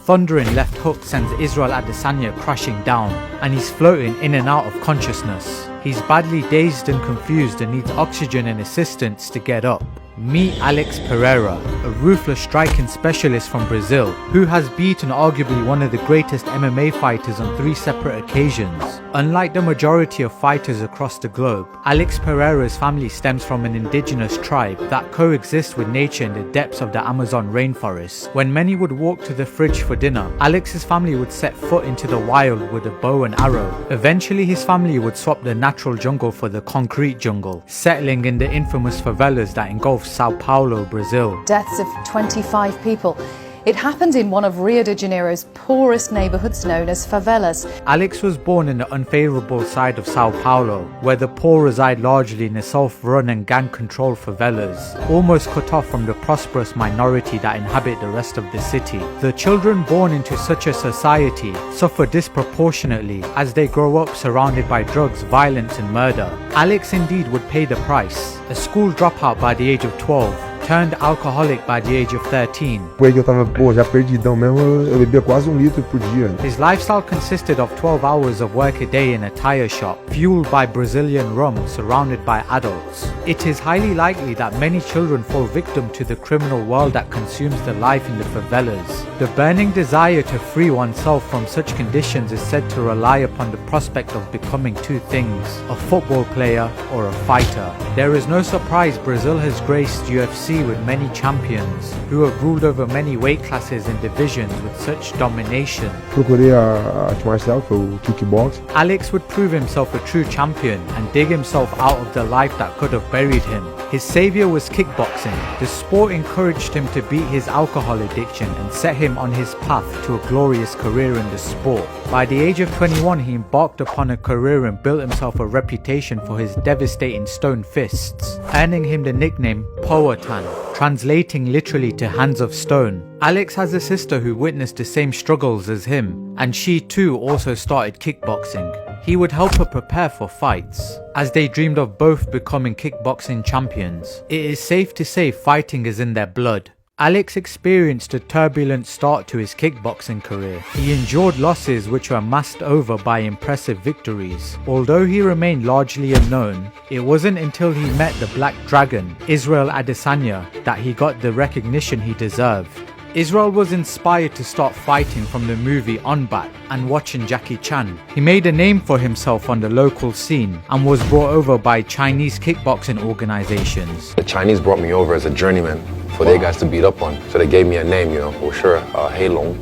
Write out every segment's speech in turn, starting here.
thundering left hook sends Israel Adesanya crashing down, and he's floating in and out of consciousness. He's badly dazed and confused and needs oxygen and assistance to get up. Meet Alex Pereira, a ruthless striking specialist from Brazil, who has beaten arguably one of the greatest MMA fighters on 3 separate occasions. Unlike the majority of fighters across the globe, Alex Pereira's family stems from an indigenous tribe that coexists with nature in the depths of the Amazon rainforest. When many would walk to the fridge for dinner, Alex's family would set foot into the wild with a bow and arrow. Eventually his family would swap the natural jungle for the concrete jungle, settling in the infamous favelas that engulf Sao Paulo, Brazil. Deaths of 25 people. It happened in one of Rio de Janeiro's poorest neighborhoods known as favelas. Alex was born in the unfavorable side of Sao Paulo, where the poor reside largely in the self-run and gang-controlled favelas, almost cut off from the prosperous minority that inhabit the rest of the city. The children born into such a society suffer disproportionately as they grow up surrounded by drugs, violence and murder. Alex indeed would pay the price. A school dropout by the age of 12, turned alcoholic by the age of 13. Foi que eu tava, já perdidão mesmo, eu bebia quase litro por dia. His lifestyle consisted of 12 hours of work a day in a tire shop, fueled by Brazilian rum, surrounded by adults. It is highly likely that many children fall victim to the criminal world that consumes the life in the favelas. The burning desire to free oneself from such conditions is said to rely upon the prospect of becoming 2 things, a football player or a fighter. There is no surprise Brazil has graced UFC with many champions who have ruled over many weight classes and divisions with such domination. Procurei a arte marcial, foi o kickbox. Alex would prove himself a true champion and dig himself out of the life that could have buried him. His savior was kickboxing. The sport encouraged him to beat his alcohol addiction and set him on his path to a glorious career in the sport. By the age of 21, he embarked upon a career and built himself a reputation for his devastating stone fists, earning him the nickname Powhatan, translating literally to hands of stone. Alex has a sister who witnessed the same struggles as him, and she too also started kickboxing. He would help her prepare for fights, as they dreamed of both becoming kickboxing champions. It is safe to say fighting is in their blood. Alex experienced a turbulent start to his kickboxing career. He endured losses which were masked over by impressive victories. Although he remained largely unknown, it wasn't until he met the Black Dragon, Israel Adesanya, that he got the recognition he deserved. Israel was inspired to start fighting from the movie On Bat and watching Jackie Chan. He made a name for himself on the local scene and was brought over by Chinese kickboxing organizations. The Chinese brought me over as a journeyman for their guys to beat up on. So they gave me a name, for sure, Hei Long.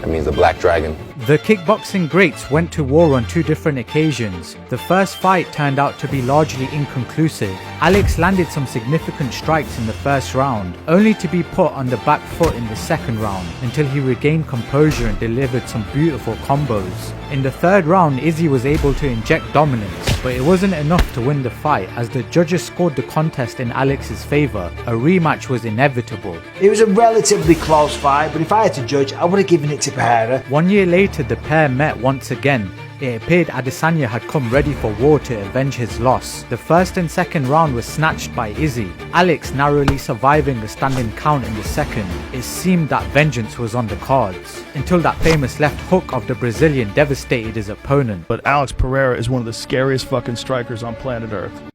That means the Black Dragon. The kickboxing greats went to war on 2 different occasions. The first fight turned out to be largely inconclusive. Alex landed some significant strikes in the first round, only to be put on the back foot in the second round, until he regained composure and delivered some beautiful combos. In the third round, Izzy was able to inject dominance, but it wasn't enough to win the fight as the judges scored the contest in Alex's favour. A rematch was inevitable. It was a relatively close fight, but if I had to judge, I would have given it to Pereira. 1 year later, the pair met once again. It appeared Adesanya had come ready for war to avenge his loss. The first and second round was snatched by Izzy, Alex narrowly surviving the standing count in the second. It seemed that vengeance was on the cards, until that famous left hook of the Brazilian devastated his opponent. But Alex Pereira is one of the scariest fucking strikers on planet Earth.